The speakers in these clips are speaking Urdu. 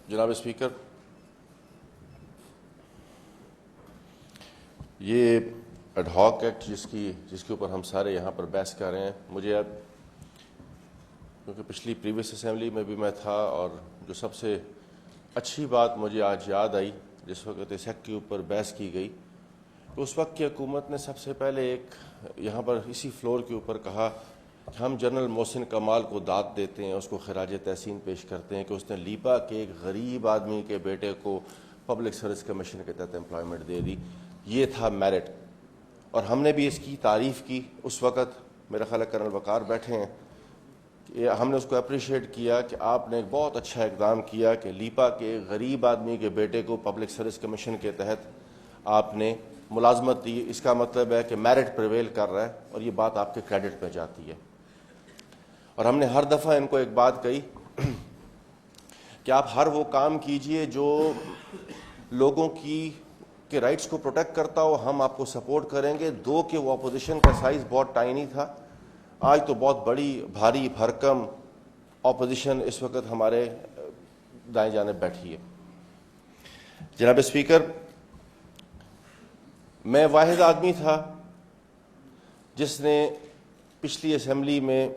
جناب اسپیکر، یہ ایڈ ہاک ایکٹ جس کے اوپر ہم سارے یہاں پر بحث کر رہے ہیں، مجھے اب کیونکہ پچھلی پریویس اسمبلی میں بھی میں تھا، اور جو سب سے اچھی بات مجھے آج یاد آئی جس وقت اس ایکٹ کے اوپر بحث کی گئی، تو اس وقت کی حکومت نے سب سے پہلے ایک یہاں پر اسی فلور کے اوپر کہا کہ ہم جنرل محسن کمال کو داد دیتے ہیں، اس کو خراج تحسین پیش کرتے ہیں کہ اس نے لیپا کے ایک غریب آدمی کے بیٹے کو پبلک سروس کمیشن کے تحت امپلائمنٹ دے دی۔ یہ تھا میرٹ، اور ہم نے بھی اس کی تعریف کی۔ اس وقت میرا خیال ہے کرنل وقار بیٹھے ہیں، ہم نے اس کو اپریشیٹ کیا کہ آپ نے ایک بہت اچھا اقدام کیا کہ لیپا کے غریب آدمی کے بیٹے کو پبلک سروس کمیشن کے تحت آپ نے ملازمت دی۔ اس کا مطلب ہے کہ میرٹ پریویل کر رہا ہے، اور یہ بات آپ کے کریڈٹ پہ جاتی ہے۔ اور ہم نے ہر دفعہ ان کو ایک بات کہی کہ آپ ہر وہ کام کیجئے جو لوگوں کے رائٹس کو پروٹیکٹ کرتا ہو، ہم آپ کو سپورٹ کریں گے۔ دو کہ وہ اپوزیشن کا سائز بہت ٹائنی تھا، آج تو بہت بڑی بھاری بھرکم اپوزیشن اس وقت ہمارے دائیں جانب بیٹھی ہے۔ جناب اسپیکر، میں واحد آدمی تھا جس نے پچھلی اسمبلی میں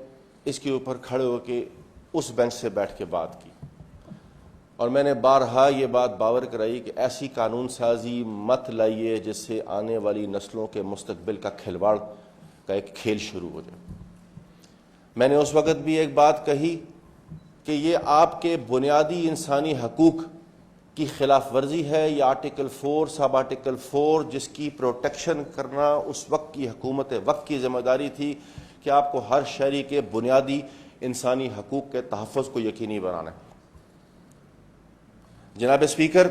اس کے اوپر کھڑے ہو کے اس بینچ سے بیٹھ کے بات کی، اور میں نے بارہا یہ بات باور کرائی کہ ایسی قانون سازی مت لائیے جس سے آنے والی نسلوں کے مستقبل کا کھلواڑ کا ایک کھیل شروع ہو جائے۔ میں نے اس وقت بھی ایک بات کہی کہ یہ آپ کے بنیادی انسانی حقوق کی خلاف ورزی ہے۔ یہ آرٹیکل 4 سب آرٹیکل 4 جس کی پروٹیکشن کرنا اس وقت کی حکومت وقت کی ذمہ داری تھی کہ آپ کو ہر شہری کے بنیادی انسانی حقوق کے تحفظ کو یقینی بنانا ہے۔ جناب اسپیکر،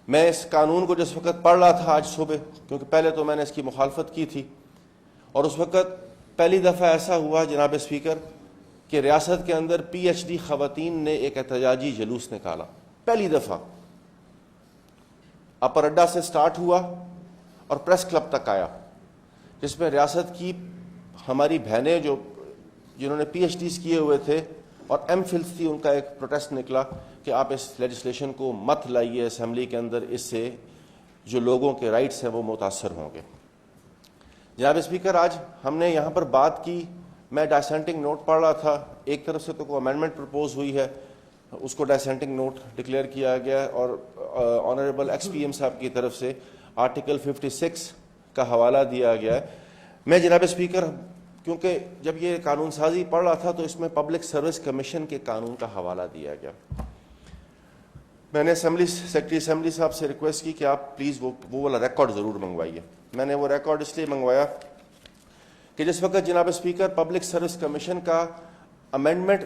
میں اس قانون کو جس وقت پڑھ رہا تھا آج صبح، کیونکہ پہلے تو میں نے اس کی مخالفت کی تھی، اور اس وقت پہلی دفعہ ایسا ہوا جناب اسپیکر کہ ریاست کے اندر پی ایچ ڈی خواتین نے ایک احتجاجی جلوس نکالا، پہلی دفعہ اپر اڈا سے سٹارٹ ہوا اور پریس کلب تک آیا، جس میں ریاست کی ہماری بہنیں جنہوں نے پی ایچ ڈیز کیے ہوئے تھے اور ایم فلس تھی، ان کا ایک پروٹیسٹ نکلا کہ آپ اس لیجسلیشن کو مت لائیے اسمبلی کے اندر، اس سے جو لوگوں کے رائٹس ہیں وہ متاثر ہوں گے۔ جناب اسپیکر، آج ہم نے یہاں پر بات کی، میں ڈائسینٹنگ نوٹ پڑھ رہا تھا، ایک طرف سے تو کوئی امینڈمنٹ پرپوز ہوئی ہے، اس کو ڈائسینٹنگ نوٹ ڈکلیئر کیا گیا، اور آنریبل ایکس پی ایم صاحب کی طرف سے آرٹیکل 56 کا حوالہ دیا گیا ہے۔ میں جناب اسپیکر، کیونکہ جب یہ قانون سازی پڑھ رہا تھا تو اس میں پبلک سروس کمیشن کے قانون کا حوالہ دیا گیا، میں نے سیکرٹری اسمبلی صاحب سے ریکویسٹ کی کہ آپ پلیز وہ والا ریکارڈ ضرور منگوائیے۔ میں نے وہ ریکارڈ اس لیے منگوایا کہ جس وقت جناب اسپیکر پبلک سروس کمیشن کا امینڈمنٹ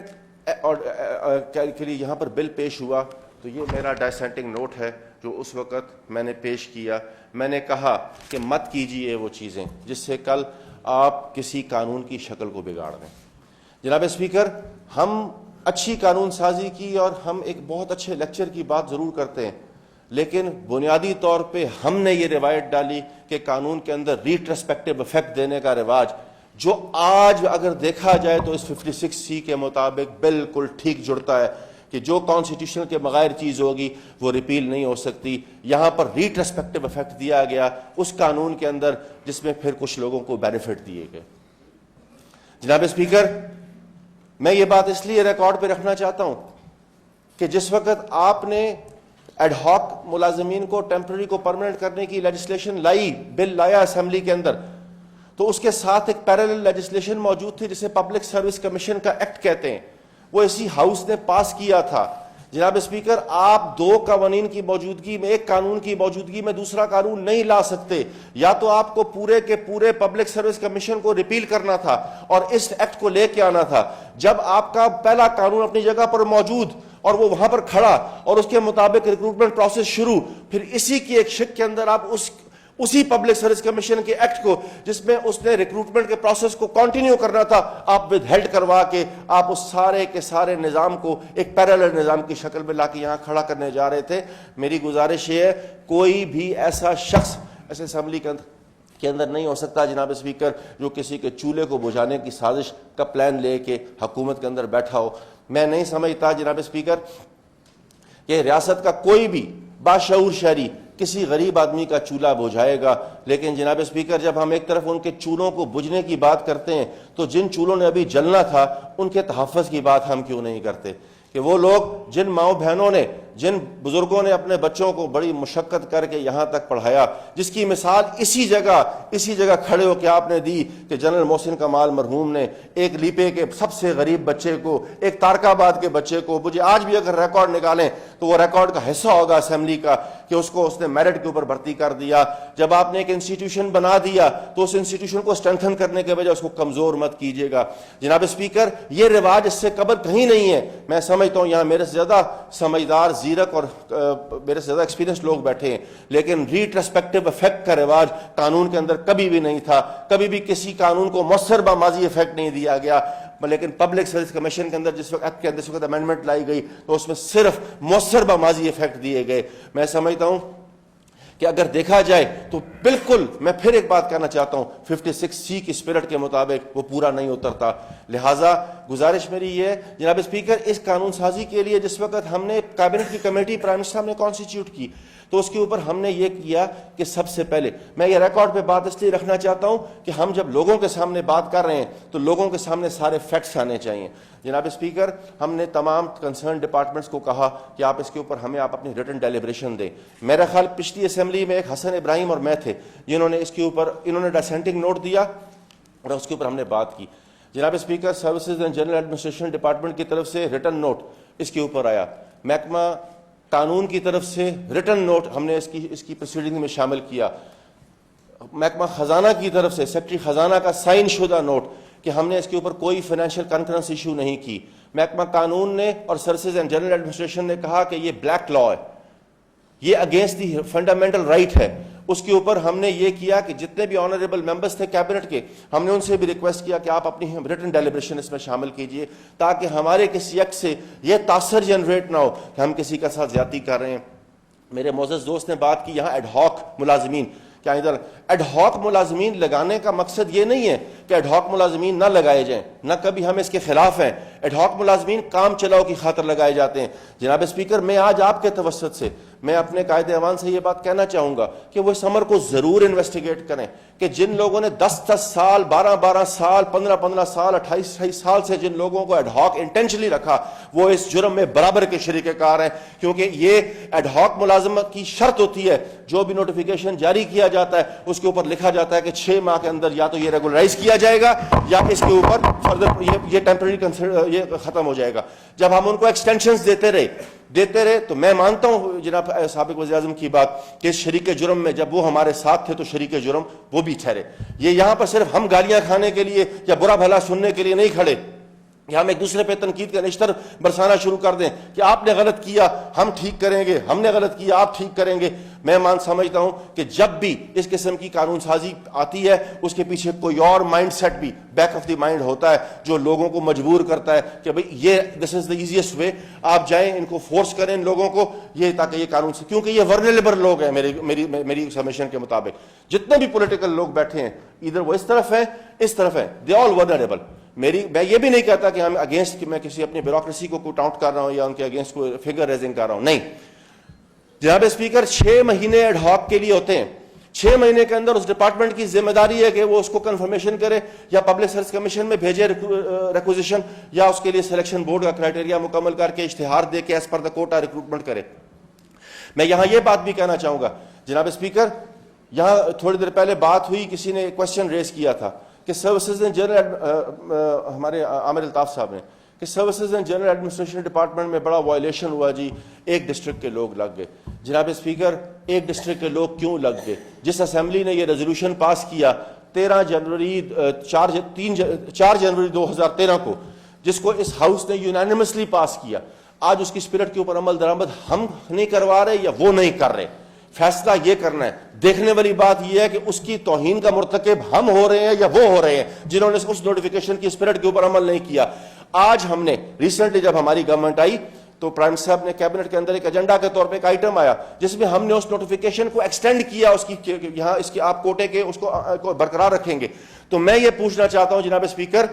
کے لیے یہاں پر بل پیش ہوا، تو یہ میرا ڈائسینٹنگ نوٹ ہے جو اس وقت میں نے پیش کیا۔ میں نے کہا کہ مت کیجیے وہ چیزیں جس سے کل آپ کسی قانون کی شکل کو بگاڑ دیں۔ جناب اسپیکر، ہم اچھی قانون سازی کی اور ہم ایک بہت اچھے لیکچر کی بات ضرور کرتے ہیں، لیکن بنیادی طور پہ ہم نے یہ روایت ڈالی کہ قانون کے اندر ریٹرسپیکٹیو افیکٹ دینے کا رواج، جو آج اگر دیکھا جائے تو اس 56C کے مطابق بالکل ٹھیک جڑتا ہے کہ جو کانسٹیٹیوشن کے بغیر چیز ہوگی وہ ریپیل نہیں ہو سکتی۔ یہاں پر ریٹرسپیکٹیو افیکٹ دیا گیا اس قانون کے اندر جس میں پھر کچھ لوگوں کو بینیفٹ دیے گئے۔ جناب اسپیکر، میں یہ بات اس لیے ریکارڈ پہ رکھنا چاہتا ہوں کہ جس وقت آپ نے ایڈ ہاک ملازمین کو ٹیمپرری کو پرماننٹ کرنے کی لیجسلیشن لائی، بل لایا اسمبلی کے اندر، تو اس کے ساتھ ایک پیرالل لیجسلیشن موجود تھی جسے پبلک سروس کمیشن کا ایکٹ کہتے ہیں، وہ اسی ہاؤس نے پاس کیا تھا۔ جناب اسپیکر، آپ دو قوانین کی موجودگی میں، ایک قانون کی موجودگی میں دوسرا قانون نہیں لا سکتے۔ یا تو آپ کو پورے کے پورے پبلک سروس کمیشن کو ریپیل کرنا تھا اور اس ایکٹ کو لے کے آنا تھا۔ جب آپ کا پہلا قانون اپنی جگہ پر موجود اور وہ وہاں پر کھڑا اور اس کے مطابق ریکروٹمنٹ پروسیس شروع، پھر اسی کی ایک شک کے اندر آپ اسی پبلک سروس کمیشن کے ایکٹ کو جس میں اس نے ریکروٹمنٹ کے پروسیس کو کنٹینیو کرنا تھا، آپ ود ہیلڈ کروا کے آپ اس سارے کے سارے نظام کو ایک پیرالل نظام کی شکل میں لا کے یہاں کھڑا کرنے جا رہے تھے۔ میری گزارش یہ ہے، کوئی بھی ایسا شخص ایسے اسمبلی کے اندر کے اندر نہیں ہو سکتا جناب اسپیکر جو کسی کے چولہے کو بجھانے کی سازش کا پلان لے کے حکومت کے اندر بیٹھا ہو. میں نہیں سمجھتا جناب اسپیکر کہ ریاست کا کوئی بھی باشعور شہری کسی غریب آدمی کا چولہا بجھائے گا. لیکن جناب اسپیکر جب ہم ایک طرف ان کے چولہوں کو بجھنے کی بات کرتے ہیں تو جن چولہوں نے ابھی جلنا تھا ان کے تحفظ کی بات ہم کیوں نہیں کرتے؟ کہ وہ لوگ جن ماؤں بہنوں نے جن بزرگوں نے اپنے بچوں کو بڑی مشقت کر کے یہاں تک پڑھایا، جس کی مثال اسی جگہ کھڑے ہو کے آپ نے دی کہ جنرل محسن کمال مرحوم نے ایک لیپے کے سب سے غریب بچے کو، ایک تارک آباد کے بچے کو، مجھے آج بھی اگر ریکارڈ نکالیں تو وہ ریکارڈ کا حصہ ہوگا اسمبلی کا کہ اس نے میرٹ کے اوپر بھرتی کر دیا. جب آپ نے ایک انسٹیٹیوشن بنا دیا تو اس انسٹیٹیوشن کو اسٹرینتھن کرنے کے بجائے اس کو کمزور مت کیجیے گا. جناب اسپیکر یہ رواج اس سے قبل کہیں نہیں ہے. میں سمجھتا ہوں یہاں میرے سے زیادہ سمجھدار، زیرک اور میرے سے زیادہ ایکسپیرینس لوگ بیٹھے ہیں، لیکن ریٹرسپیکٹو افیکٹ کا رواج قانون کے اندر کبھی بھی نہیں تھا. کبھی بھی کسی قانون کو مؤثر باماضی افیکٹ نہیں دیا گیا. لیکن پبلک سروس کمیشن کے اندر جس وقت امینڈمنٹ لائی گئی تو اس میں صرف مؤثر باماضی افیکٹ دیے گئے. میں سمجھتا ہوں کہ اگر دیکھا جائے تو بالکل میں پھر ایک بات کہنا چاہتا ہوں 56C کی اسپرٹ کے مطابق وہ پورا نہیں اترتا. لہٰذا گزارش میری یہ ہے جناب اسپیکر، اس قانون سازی کے لیے جس وقت ہم نے کابینٹ کی کمیٹی پرائم منسٹر صاحب نے کانسٹیٹیوٹ کی تو اس کے اوپر ہم نے یہ کیا کہ سب سے پہلے میں یہ ریکارڈ پہ بات اس لیے رکھنا چاہتا ہوں کہ ہم جب لوگوں کے سامنے بات کر رہے ہیں تو لوگوں کے سامنے سارے فیکٹس آنے چاہیے. جناب اسپیکر، ہم نے تمام کنسرن ڈپارٹمنٹس کو کہا کہ آپ اس کے اوپر ہمیں آپ اپنی ریٹن ڈیلیبریشن دیں. میرا خیال پچھلی اسمبلی میں ایک حسن ابراہیم اور میں تھے جنہوں نے اس کے اوپر ڈسینٹنگ نوٹ دیا اور اس کے اوپر ہم نے بات کی. جناب speaker, services and general administration department کی طرف سے ریٹن نوٹ اس کے اوپر آیا. محکمہ قانون کی طرف سے ریٹن نوٹ ہم نے اس کی پروسیڈنگ میں شامل کیا. محکمہ خزانہ کی طرف سے سیکرٹری خزانہ کا سائن شدہ نوٹ کہ ہم نے اس کے اوپر کوئی فائنینشیل کنکرنس ایشو نہیں کی. محکمہ قانون نے اور سروسز اینڈ جنرل ایڈمنسٹریشن نے کہا کہ یہ بلیک لا ہے، یہ اگینسٹ دی فنڈامنٹل رائٹ ہے. اس کے اوپر ہم نے یہ کیا کہ جتنے بھی آنریبل ممبرس تھے کیبنٹ کے، ہم نے ان سے بھی ریکویسٹ کیا کہ آپ اپنی ریٹن ڈیلیبریشن اس میں شامل کیجئے تاکہ ہمارے کسی ایکٹ سے یہ تاثر جنریٹ نہ ہو کہ ہم کسی کا ساتھ زیادتی کر رہے ہیں. میرے معزز دوست نے بات کی یہاں ایڈ ہاک ملازمین. کیا ادھر ایڈ ہاک ملازمین لگانے کا مقصد یہ نہیں ہے کہ ایڈ ہاک ملازمین نہ لگائے جائیں، نہ کبھی ہم اس کے خلاف ہیں. ایڈ ہاک ملازمین کام چلاؤ کی خاطر لگائے جاتے ہیں. جناب اسپیکر، میں آج آپ کے توسط سے میں اپنے قائد ایوان سے یہ بات کہنا چاہوں گا کہ وہ اس امر کو ضرور انویسٹیگیٹ کریں کہ جن لوگوں نے 10 سال 12 سال 15 سال 28 سال سے جن لوگوں کو ایڈ ہاک انٹینشنلی رکھا وہ اس جرم میں برابر کے شریک کار ہیں. کیونکہ یہ ایڈ ہاک ملازمت کی شرط ہوتی ہے، جو بھی نوٹیفیکیشن جاری کیا جاتا ہے اس کے اوپر لکھا جاتا ہے کہ 6 ماہ کے اندر یا تو یہ ریگولرائز کیا جائے گا یا اس کے اوپر فردر یہ ٹیمپرری یہ ختم ہو جائے گا. جب ہم ان کو ایکسٹینشنز دیتے رہے تو میں مانتا ہوں جناب سابق وزیر اعظم کی بات کہ اس شریک جرم میں جب وہ ہمارے ساتھ تھے تو شریک جرم وہ بھی ٹھہرے. یہ یہاں پر صرف ہم گالیاں کھانے کے لیے یا برا بھلا سننے کے لیے نہیں کھڑے کہ ہم ایک دوسرے پہ تنقید کا نشتر برسانا شروع کر دیں کہ آپ نے غلط کیا ہم ٹھیک کریں گے، ہم نے غلط کیا آپ ٹھیک کریں گے. میں سمجھتا ہوں کہ جب بھی اس قسم کی قانون سازی آتی ہے اس کے پیچھے کوئی اور مائنڈ سیٹ بھی بیک آف دی مائنڈ ہوتا ہے جو لوگوں کو مجبور کرتا ہے کہ بھئی یہ دس از دا ایزیسٹ وے، آپ جائیں ان کو فورس کریں ان لوگوں کو یہ تاکہ یہ قانون سے، کیونکہ یہ ورنریبل لوگ ہیں. میری سمیشن کے مطابق جتنے بھی پولیٹیکل لوگ بیٹھے ہیں ادھر وہ اس طرف ہیں اس طرف ہیں، دے آل ورنریبل. میں یہ بھی نہیں کہتا کہ ہم اگینسٹ میں کسی اپنی بیوروکریسی کو ٹاؤنٹ کر رہا ہوں یا ان کے اگینسٹ کو فگر ریزنگ کر رہا ہوں، نہیں. جناب اسپیکر، 6 مہینے ایڈ ہاک کے لیے ہوتے ہیں. 6 مہینے کے اندر اس ڈپارٹمنٹ کی ذمہ داری ہے کہ وہ اس کو کنفرمیشن کرے یا پبلک سروس کمیشن میں بھیجے ریکوزیشن یا اس کے لیے سلیکشن بورڈ کا کرائٹیریا مکمل کر کے اشتہار دے کے as per the quota recruitment کرے. میں یہاں یہ بات بھی کہنا چاہوں گا جناب اسپیکر، یہاں تھوڑی دیر پہلے بات ہوئی، کسی نے کوشچن ریز کیا تھا کہ سروسز اینڈ جنرل ہمارے عامر الطاف صاحب نے کہ services and general administration department میں بڑا وائلیشن ہوا جی، ایک ڈسٹرکٹ کے لوگ لگ گئے. جناب اسپیکر، ایک ڈسٹرکٹ کے لوگ کیوں لگ گئے؟ جس اسمبلی نے یہ ریزولوشن پاس کیا 4 جنوری 2013 کو، جس کو اس ہاؤس نے یونانیمسلی پاس کیا، آج اس کی اسپرٹ کے اوپر عمل درآمد ہم نہیں کروا رہے یا وہ نہیں کر رہے. فیصلہ یہ کرنا ہے. دیکھنے والی بات یہ ہے کہ اس کی توہین کا مرتکب ہم ہو رہے ہیں یا وہ ہو رہے ہیں جنہوں نے اس نوٹیفیکیشن کی اسپرٹ کے اوپر عمل نہیں کیا. آج ہم نے ریسنٹلی جب ہماری گورنمنٹ آئی تو پرائم منسٹر صاحب نے کیبنٹ کے اندر ایک ایجنڈا کے طور پہ ایک آئٹم آیا جس میں ہم نے اس نوٹیفیکیشن کو ایکسٹینڈ کیا, اس کی یہاں اس کے آپ کوٹے کے اس کو برقرار رکھیں گے. تو میں یہ پوچھنا چاہتا ہوں جناب اسپیکر,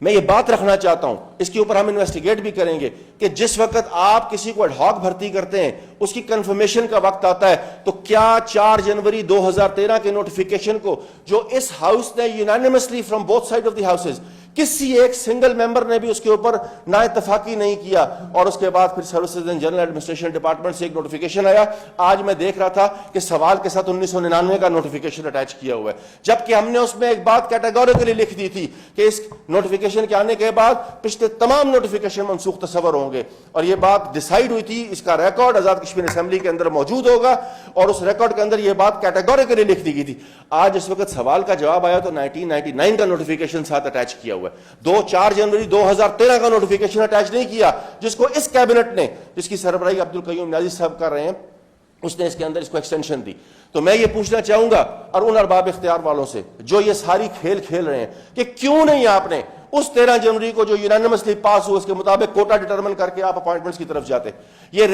میں یہ بات رکھنا چاہتا ہوں, اس کے اوپر ہم انویسٹیگیٹ بھی کریں گے کہ جس وقت آپ کسی کو ایڈ ہاک بھرتی کرتے ہیں اس کی کنفرمیشن کا وقت آتا ہے تو کیا 4 جنوری 2013 کے نوٹیفیکیشن کو جو اس ہاؤس نے unanimously from both side of the houses, کسی ایک سنگل ممبر نے بھی اس کے اوپر نا اتفاقی نہیں کیا, اور اس کے بعد پھر services and general administration department سے ایک نوٹیفیکیشن آیا. آج میں دیکھ رہا تھا کہ سوال کے ساتھ 1999 کا نوٹیفیکیشن اٹیچ کیا ہوا ہے, جبکہ ہم نے اس میں ایک بات کیٹیگوریکلی لکھ دی تھی کہ اس نوٹیفیکیشن کے آنے کے بعد پچھلے تمام نوٹیفیکیشن منسوخ تصور ہوں گے, اور یہ بات ڈیسائیڈ ہوئی تھی. اس کا ریکارڈ آزاد کشمیر اسمبلی کے اندر موجود ہوگا, اور اس ریکارڈ کے اندر یہ بات کیٹیگوریکلی لکھ دی گئی تھی. آج اس وقت سوال کا جواب آیا تو 1999 کا نوٹیفیکیشن ساتھ اٹیچ کیا ہوا ہے, 4 جنوری 2013 کا نوٹیفیکیشن اٹیچ نہیں کیا, جس کو اس کیبنٹ نے, جس کی سربراہی عبدالقیوم نیازی صاحب کر رہے ہیں, اس نے اس کے اندر اس کو ایکسٹینشن دی. تو میں یہ پوچھنا چاہوں گا اور ان ارباب اختیار والوں سے جو یہ ساری کھیل کھیل رہے ہیں کہ کیوں نہیں آپ نے اس 13 جنوری کو جو یونانیمسلی پاس ہوا اس کے مطابق کوٹا ڈٹرمن کر کے آپ اپوائنٹمنٹس کی طرف جاتے, یہ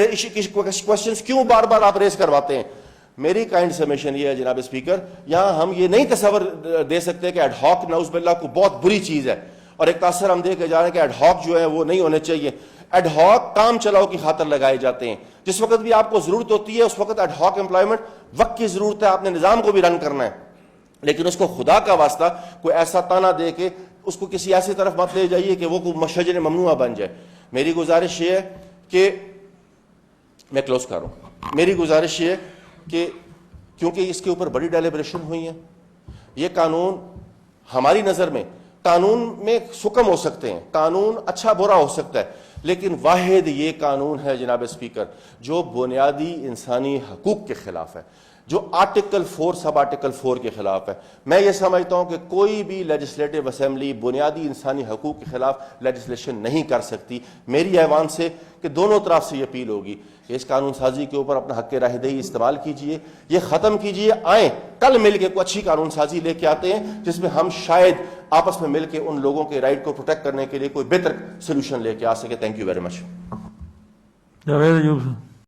کوشچنز کیوں بار بار آپ ریز کرواتے ہیں. میری کائنڈ سمیشن یہ ہے جناب اسپیکر, یہاں ہم یہ نہیں تصور دے سکتے کہ ایڈ ہاک نعوذ باللہ کو بہت بری چیز ہے, اور ایک تاثر ہم دے کے جا رہے ہیں کہ ایڈ ہاک جو ہے وہ نہیں ہونے چاہیے. ایڈ ہاک کام چلاؤ کی خاطر لگائے جاتے ہیں, جس وقت بھی آپ کو ضرورت ہوتی ہے اس وقت ایڈ ہاک امپلائمنٹ وقت کی ضرورت ہے, آپ نے نظام کو بھی رن کرنا ہے, لیکن اس کو خدا کا واسطہ کوئی ایسا تانا دے کے اس کو کسی ایسی طرف مت لے جائیے کہ وہ کوئی شجر ممنوعہ بن جائے. میری گزارش یہ ہے کہ میں کلوز کر رہا ہوں, میری گزارش یہ ہے کہ کیونکہ اس کے اوپر بڑی ڈیلیبریشن ہوئی ہے, یہ قانون ہماری نظر میں قانون میں حکم ہو سکتے ہیں, قانون اچھا برا ہو سکتا ہے, لیکن واحد یہ قانون ہے جناب اسپیکر جو بنیادی انسانی حقوق کے خلاف ہے, جو آرٹیکل 4 سب آرٹیکل 4 کے خلاف ہے. میں یہ سمجھتا ہوں کہ کوئی بھی لیجسلیٹو اسمبلی بنیادی انسانی حقوق کے خلاف لیجسلیشن نہیں کر سکتی. میری ایوان سے کہ دونوں طرف سے یہ اپیل ہوگی کہ اس قانون سازی کے اوپر اپنا حق رائے دہی استعمال کیجئے, یہ ختم کیجئے, آئیں کل مل کے کوئی اچھی قانون سازی لے کے آتے ہیں جس میں ہم شاید آپس میں مل کے ان لوگوں کے رائٹ کو پروٹیکٹ کرنے کے لیے کوئی بہتر سولوشن لے کے آ سکے. Thank you very much.